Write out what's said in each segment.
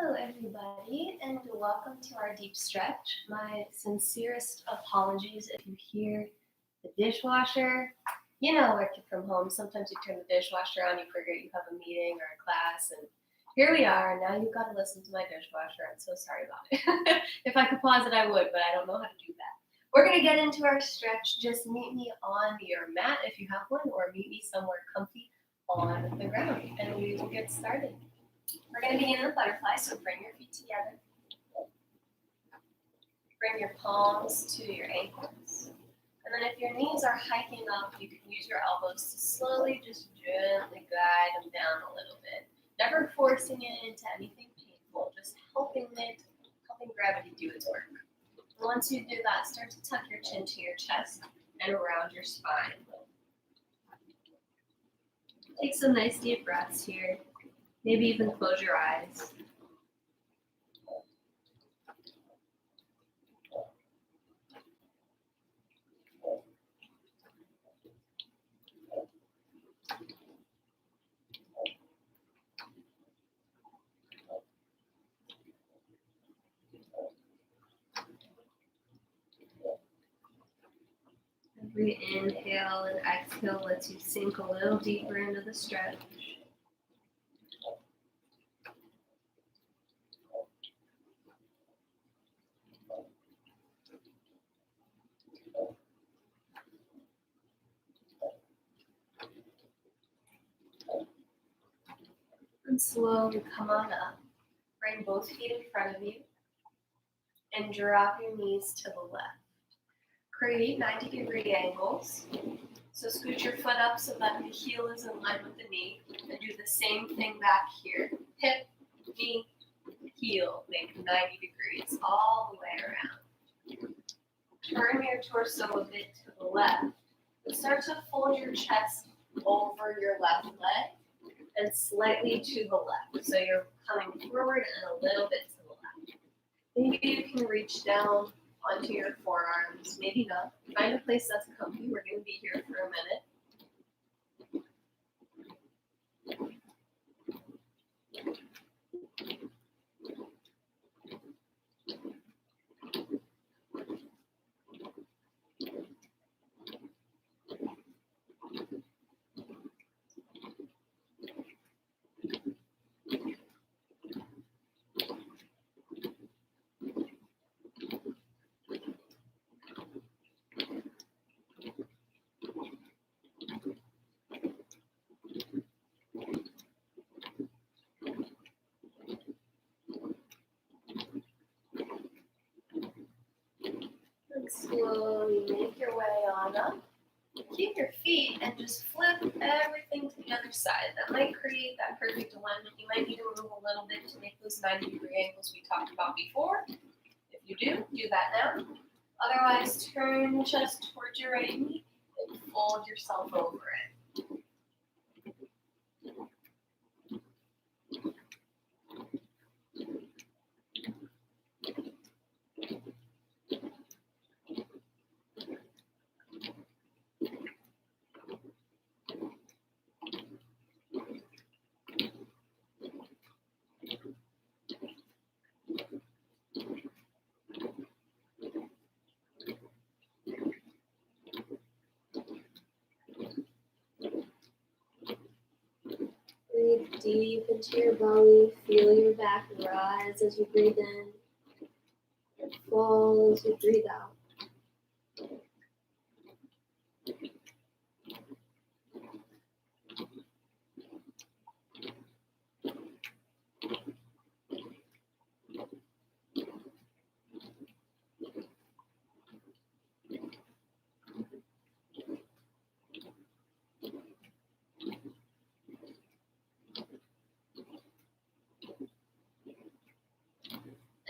Hello everybody and welcome to our deep stretch. My sincerest apologies if you hear the dishwasher. You know, working from home, sometimes you turn the dishwasher on, you forget you have a meeting or a class, and here we are, and now you've got to listen to my dishwasher. I'm so sorry about it. If I could pause it, I would, but I don't know how to do that. We're going to get into our stretch. Just meet me on your mat if you have one, or meet me somewhere comfy on the ground, and we will get started. We're going to begin in a butterfly, so bring your feet together. Bring your palms to your ankles. And then if your knees are hiking up, you can use your elbows to slowly, just gently guide them down a little bit. Never forcing it into anything painful, just helping gravity do its work. And once you do that, start to tuck your chin to your chest and around your spine. Take some nice deep breaths here. Maybe even close your eyes. Every inhale and exhale lets you sink a little deeper into the stretch. And slowly come on up. Bring both feet in front of you and drop your knees to the left. Create 90-degree angles. So scoot your foot up so that the heel is in line with the knee, and do the same thing back here. Hip, knee, heel, make 90 degrees all the way around. Turn your torso a bit to the left, and start to fold your chest over your left leg and slightly to the left. So you're coming forward and a little bit to the left. Maybe you can reach down onto your forearms, maybe not. Find a place that's comfy. We're going to be here for a minute. Slowly make your way on up. Keep your feet and just flip everything to the other side. That might create that perfect alignment. You might need to move a little bit to make those 90-degree angles we talked about before. If you do that now. Otherwise, turn the chest towards your right knee and fold yourself over it. Breathe deep into your belly. Feel your back rise as you breathe in and fall as you breathe out.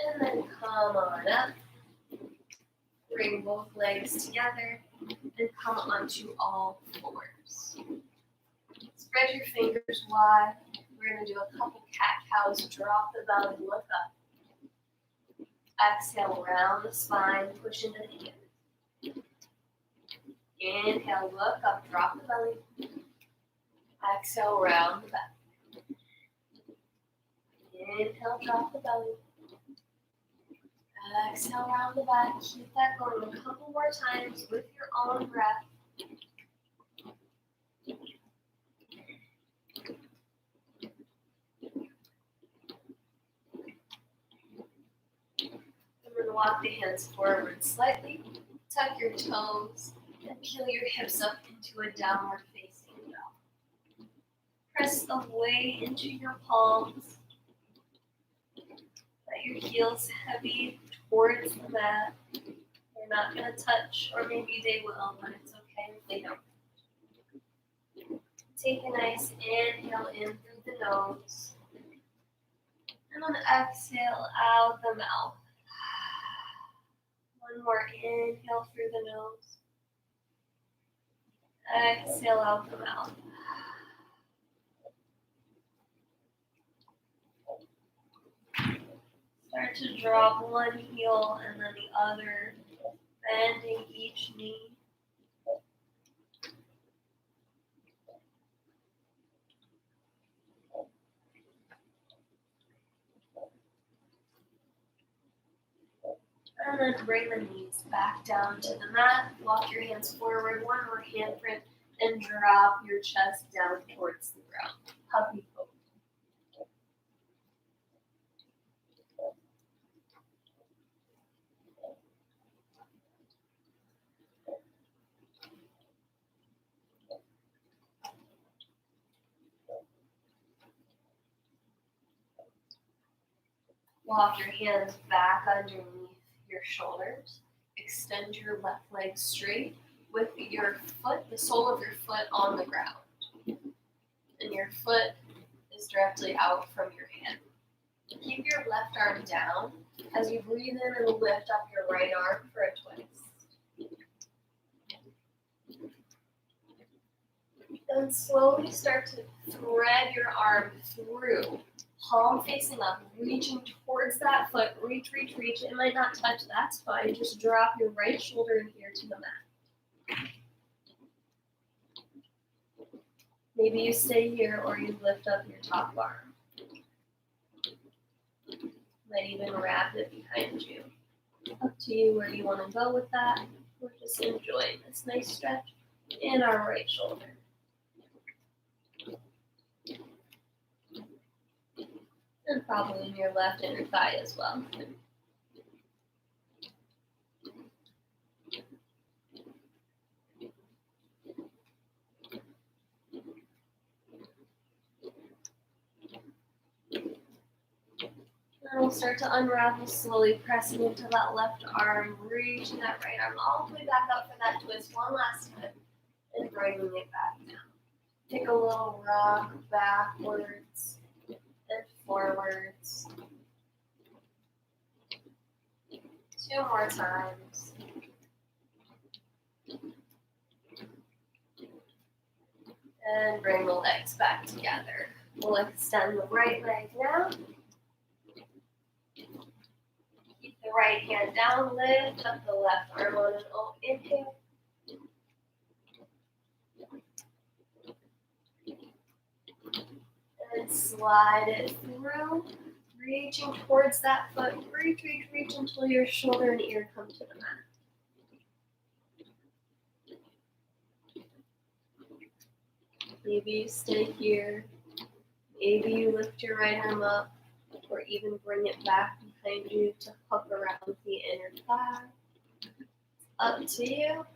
And then come on up. Bring both legs together and come onto all fours. Spread your fingers wide. We're going to do a couple cat-cows. Drop the belly, look up. Exhale, round the spine, push into the hands. Inhale, look up, drop the belly. Exhale, round the back. Inhale, drop the belly. Exhale, round the back. Keep that going a couple more times with your own breath. I'm going to walk the hands forward slightly. Tuck your toes and peel your hips up into a downward facing dog. Press away into your palms. Let your heels heavy towards the mat. They're not going to touch, or maybe they will, but it's okay if they don't. Take a nice inhale in through the nose. And on exhale out the mouth. One more inhale through the nose. Exhale out the mouth. Start to drop one heel and then the other, bending each knee. And then bring the knees back down to the mat. Walk your hands forward, one more handprint, and drop your chest down towards the ground. Puppy pose. Walk your hands back underneath your shoulders. Extend your left leg straight with your foot, the sole of your foot on the ground. And your foot is directly out from your hand. Keep your left arm down as you breathe in and lift up your right arm for a twist. Then slowly start to thread your arm through. Palm facing up, reaching towards that foot. Reach, reach, reach. It might not touch, that's fine. Just drop your right shoulder in here to the mat. Maybe you stay here or you lift up your top arm. Might even wrap it behind you. Up to you where you want to go with that. We're just enjoying this nice stretch in our right shoulder. And probably in your left inner thigh as well. And we'll start to unravel slowly, pressing into that left arm, reaching that right arm all the way back up for that twist one last time, and bringing it back down. Take a little rock backwards and forwards. 2 more times. And bring the legs back together. We'll extend the right leg now. Keep the right hand down, lift up the left arm on an inhale. And slide it through, reaching towards that foot. Reach, reach, reach until your shoulder and ear come to the mat. Maybe you stay here. Maybe you lift your right arm up, or even bring it back behind you to hook around the inner thigh. Up to you.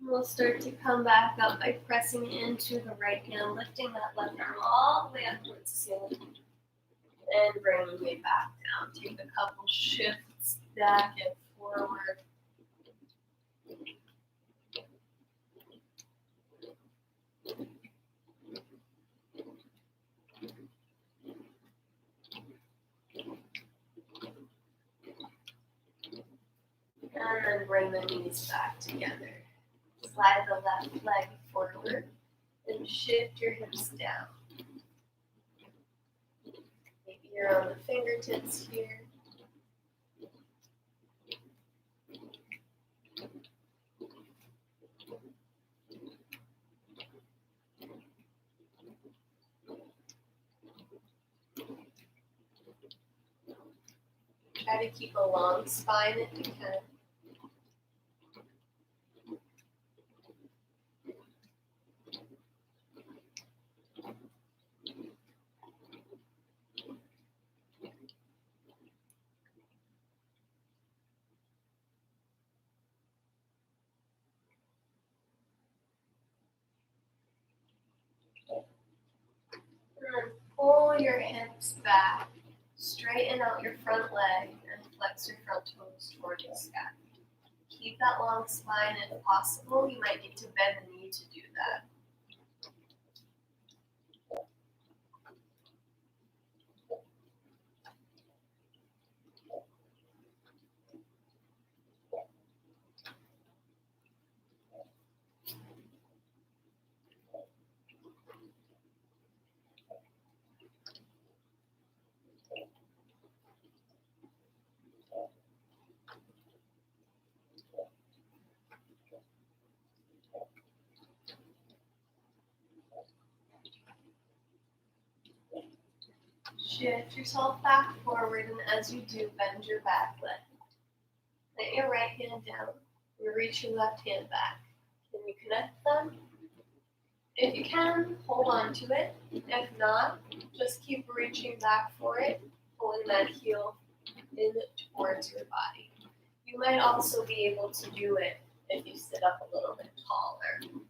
We'll start to come back up by pressing into the right hand, lifting that left arm all the way up towards the ceiling, and bringing it back down. Take a couple shifts back and forward. and bring the knees back together. Slide the left leg forward and shift your hips down. Maybe you're on the fingertips here. Try to keep a long spine if you can. And pull your hips back, straighten out your front leg, and flex your front toes toward the sky. Keep that long spine. If possible, you might need to bend the knee to do that. Shift yourself back forward, and as you do, bend your back leg. Let your right hand down and reach your left hand back. Can you connect them? If you can, hold on to it. If not, just keep reaching back for it, pulling that heel in towards your body. You might also be able to do it if you sit up a little bit taller.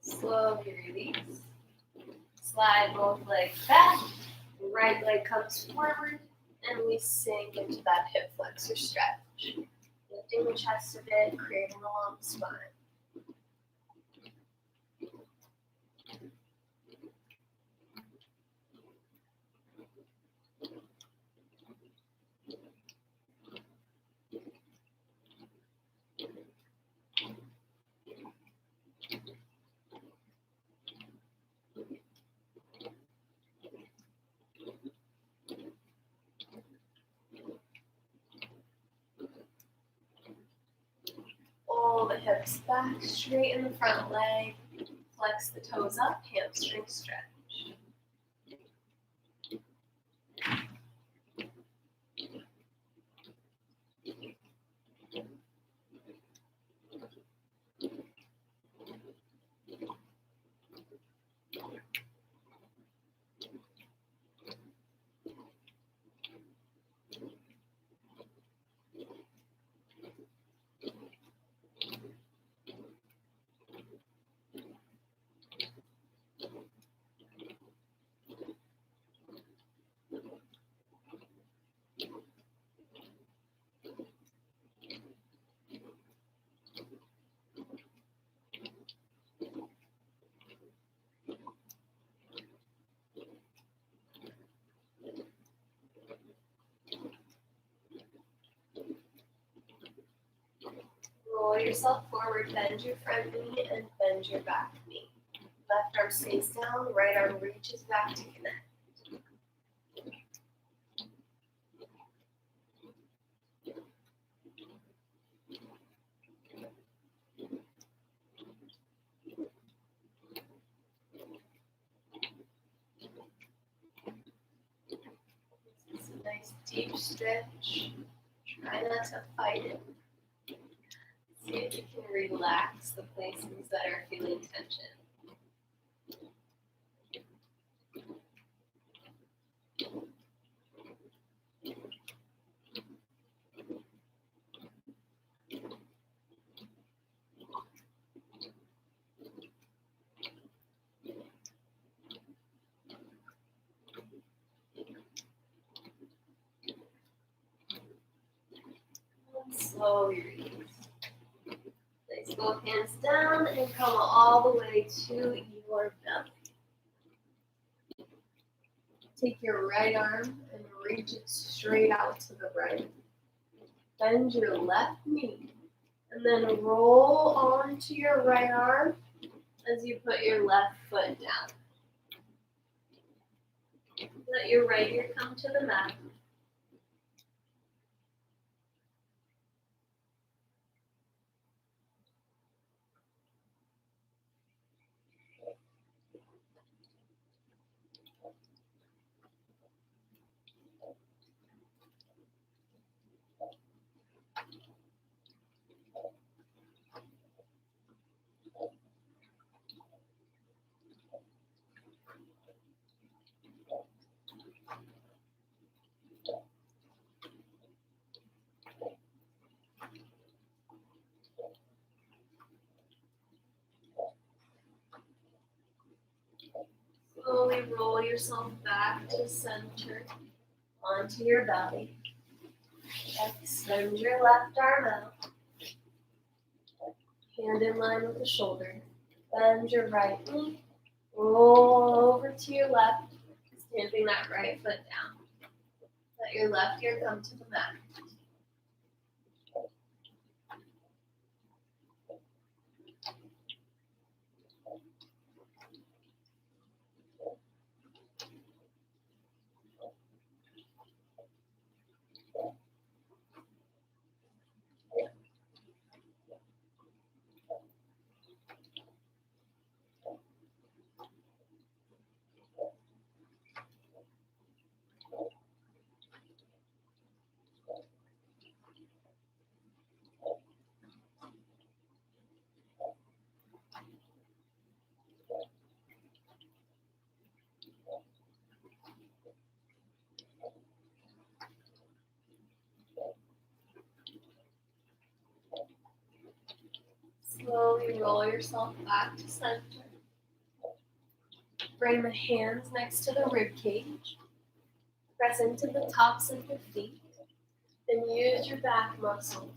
Slowly release. Slide both legs back. Right leg comes forward, and we sink into that hip flexor stretch. Lifting the chest a bit, creating a long spine. Pull the hips back, straighten the front leg, flex the toes up, hamstring stretch. Roll yourself forward, bend your front knee and bend your back knee. Left arm stays down, right arm reaches back to connect. This is a nice deep stretch. Try not to fight it. See if you can relax the places that are feeling tension. slowly release. Place both hands down and come all the way to your belly. Take your right arm and reach it straight out to the right. Bend your left knee and then roll onto your right arm as you put your left foot down. Let your right ear come to the mat. Slowly roll yourself back to center onto your belly. Extend your left arm out. Hand in line with the shoulder. Bend your right knee. Roll over to your left, stamping that right foot down. Let your left ear come to the mat. Slowly roll yourself back to center. Bring the hands next to the rib cage. Press into the tops of your feet. Then use your back muscles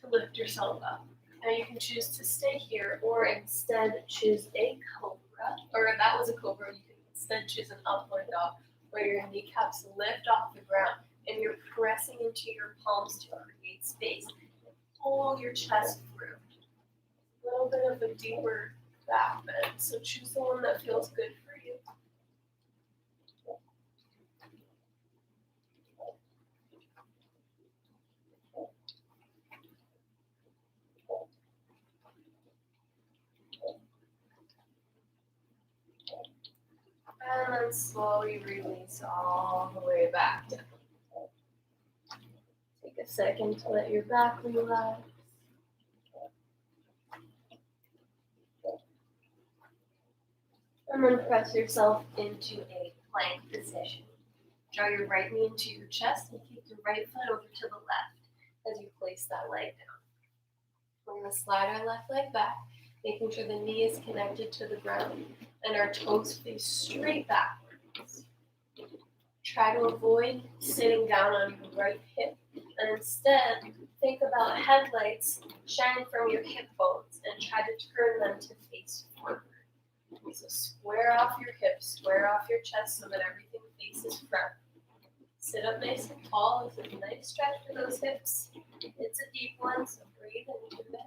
to lift yourself up. Now you can choose to stay here or instead choose a cobra. Or if that was a cobra, you can instead choose an upward dog where your kneecaps lift off the ground and you're pressing into your palms to create space. Pull your chest through. A little bit of a deeper back bend, so choose the one that feels good for you. And then slowly release all the way back down. Take a second to let your back relax. And then press yourself into a plank position. Draw your right knee into your chest and keep your right foot over to the left as you place that leg down. We're going to slide our left leg back, making sure the knee is connected to the ground and our toes face straight backwards. Try to avoid sitting down on your right hip and instead think about headlights shining from your hip bones and try to turn them to face forward. So square off your hips, square off your chest so that everything faces front. Sit up nice and tall. It's a nice stretch for those hips. It's a deep one, so breathe into it.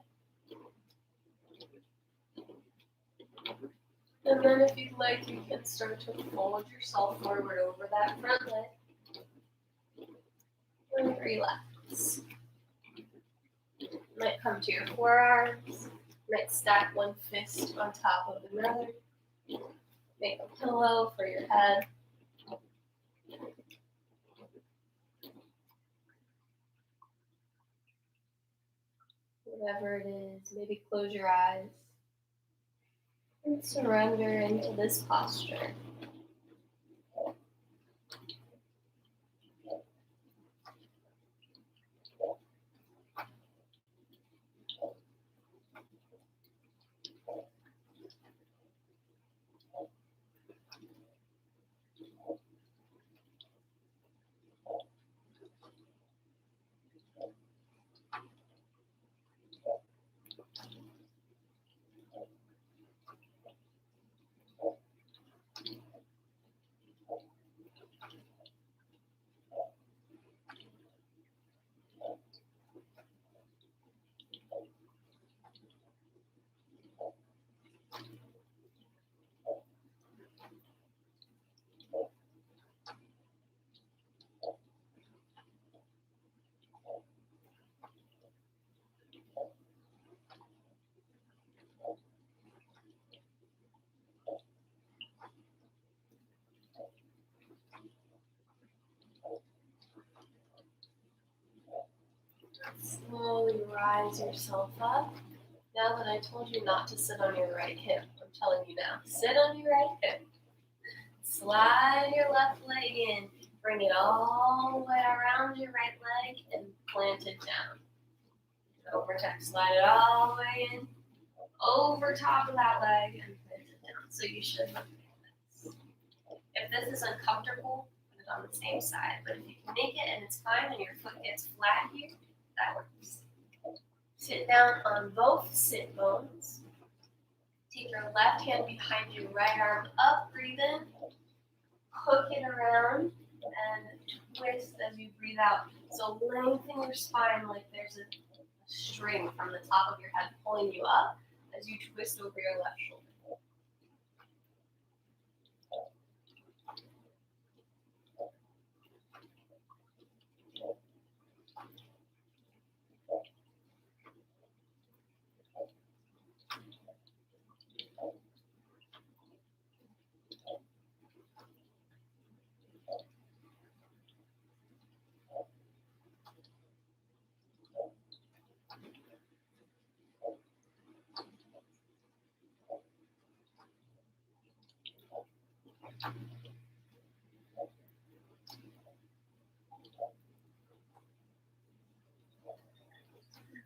And then if you'd like, you can start to fold yourself forward over that front leg. And relax. You might come to your forearms. You might stack one fist on top of another. Make a pillow for your head. Whatever it is, maybe close your eyes and surrender into this posture. rise yourself up. Now that I told you not to sit on your right hip, I'm telling you now, sit on your right hip. Slide your left leg in. Bring it all the way around your right leg and plant it down. Overtech, slide it all the way in, over top of that leg and plant it down. So you should look like this. If this is uncomfortable, put it on the same side. But if you can make it and it's fine and your foot gets flat here, that works. Sit down on both sit bones. Take your left hand behind your right arm up, breathe in, hook it around, and twist as you breathe out. So lengthen your spine like there's a string from the top of your head pulling you up as you twist over your left shoulder.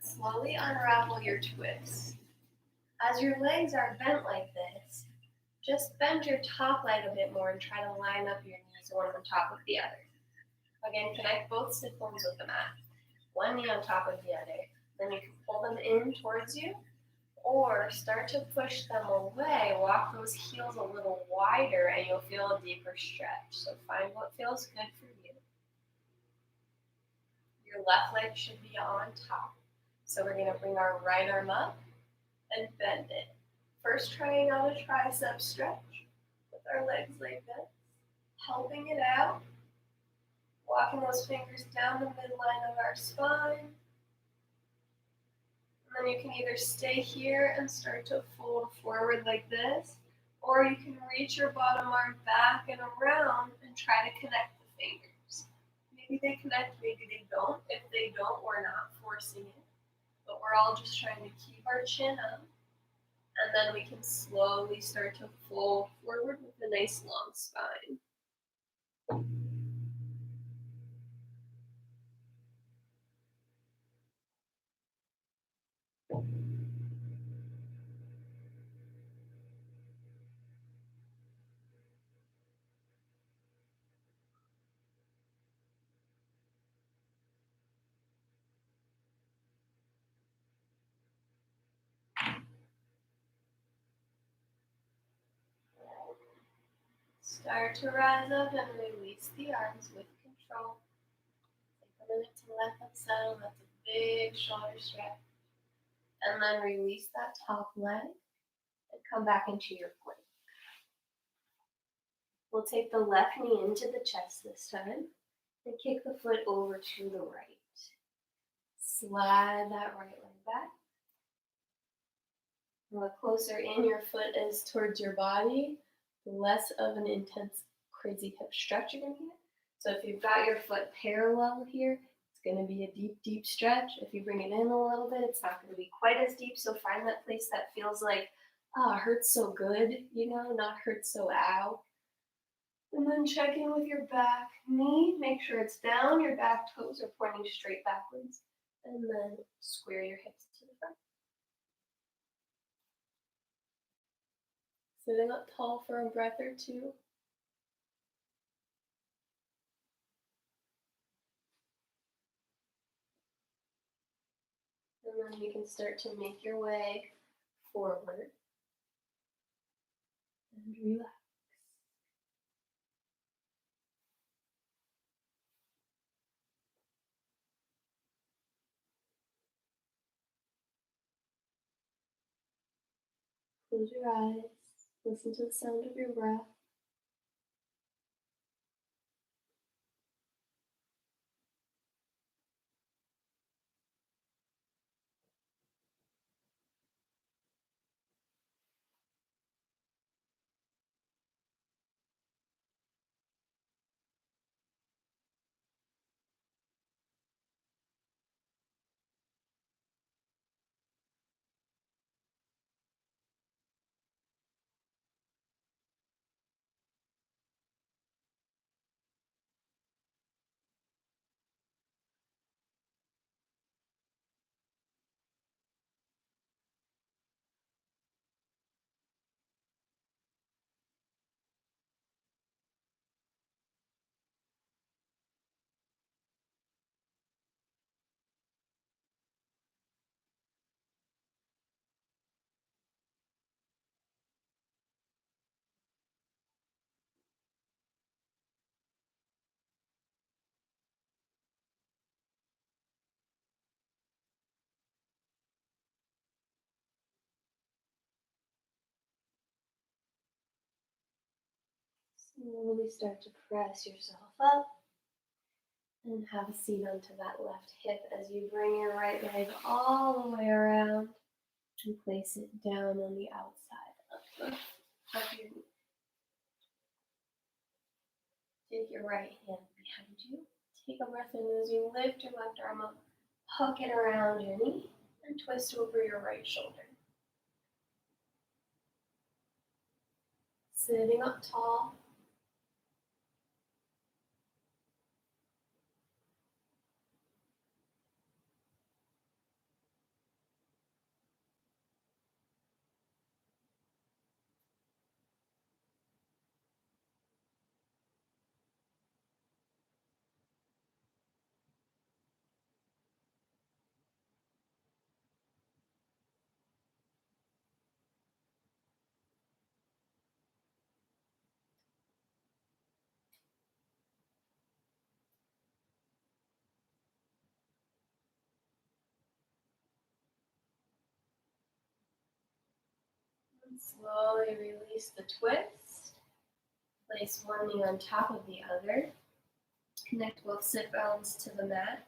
Slowly unravel your twist. As your legs are bent like this, just bend your top leg a bit more and try to line up your knees one on top of the other. Again, connect both sit bones with the mat. One knee on top of the other. Then you can pull them in towards you or start to push them away. Walk those heels a little wider and you'll feel a deeper stretch. So find what feels good for you. Your left leg should be on top. So we're going to bring our right arm up and bend it. First trying out a tricep stretch with our legs like this. Helping it out. Walking those fingers down the midline of our spine. And then you can either stay here and start to fold forward like this, or you can reach your bottom arm back and around and try to connect the fingers. Maybe they connect, maybe they don't. If they don't, we're not forcing it. But we're all just trying to keep our chin up. And then we can slowly start to fold forward with a nice long spine. Start to rise up and release the arms with control. Take a minute to let them settle. That's a big shoulder stretch. And then release that top leg and come back into your plank. We'll take the left knee into the chest this time and kick the foot over to the right. Slide that right leg back. And the closer in your foot is towards your body, the less of an intense, crazy hip stretch you're going to get. So if you've got your foot parallel here, it's going to be a deep, deep stretch. If you bring it in a little bit, it's not going to be quite as deep. So find that place that feels like, it hurts so good, not hurts so ow. And then check in with your back knee. Make sure it's down. Your back toes are pointing straight backwards. And then square your hips to the front. Sitting up tall for a breath or two. And then you can start to make your way forward and relax. Close your eyes. Listen to the sound of your breath. Slowly start to press yourself up and have a seat onto that left hip as you bring your right leg all the way around and place it down on the outside of your knee. Take your right hand behind you. Take a breath in as you lift your left arm up, hook it around your knee, and twist over your right shoulder. Sitting up tall. And slowly release the twist. Place one knee on top of the other. Connect both sit bones to the mat.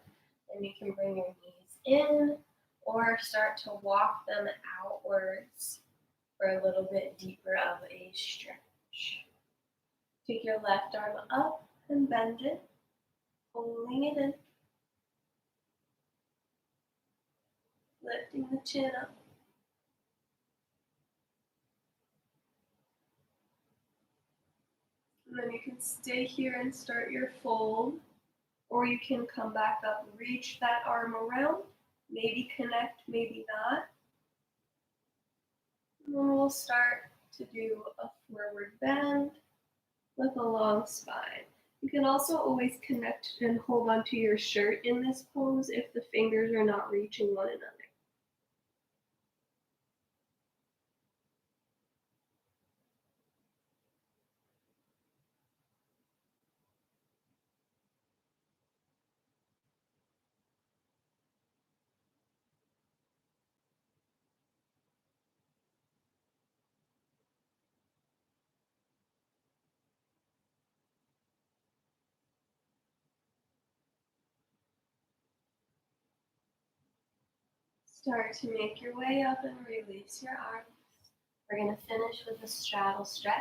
And you can bring your knees in or start to walk them outwards for a little bit deeper of a stretch. Take your left arm up and bend it, pulling it in, lifting the chin up. And then you can stay here and start your fold, or you can come back up, reach that arm around, maybe connect, maybe not. And then we'll start to do a forward bend with a long spine. You can also always connect and hold onto your shirt in this pose if the fingers are not reaching one another. Start to make your way up and release your arms. We're going to finish with a straddle stretch.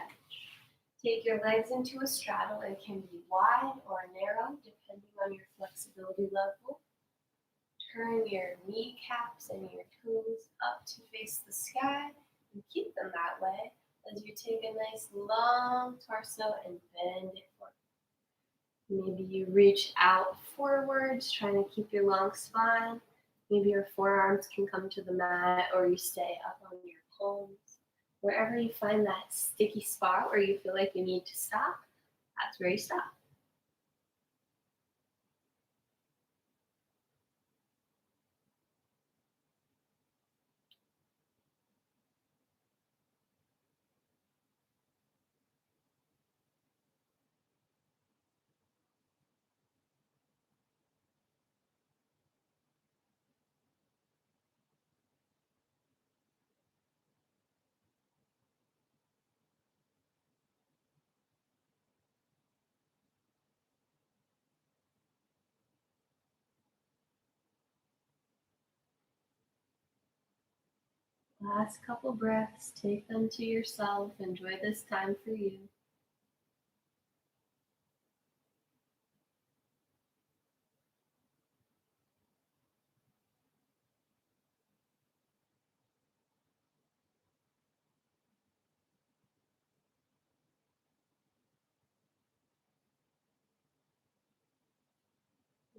Take your legs into a straddle. It can be wide or narrow, depending on your flexibility level. Turn your kneecaps and your toes up to face the sky and keep them that way as you take a nice long torso and bend it forward. Maybe you reach out forwards, trying to keep your long spine. Maybe your forearms can come to the mat or you stay up on your palms. Wherever you find that sticky spot where you feel like you need to stop, that's where you stop. Last couple breaths, take them to yourself. Enjoy this time for you.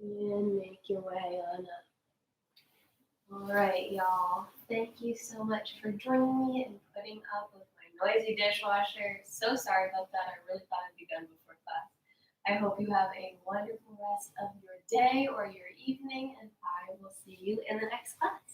And make your way on up. All right, y'all. Thank you so much for joining me and putting up with my noisy dishwasher. So sorry about that. I really thought it'd be done before class. I hope you have a wonderful rest of your day or your evening, and I will see you in the next class.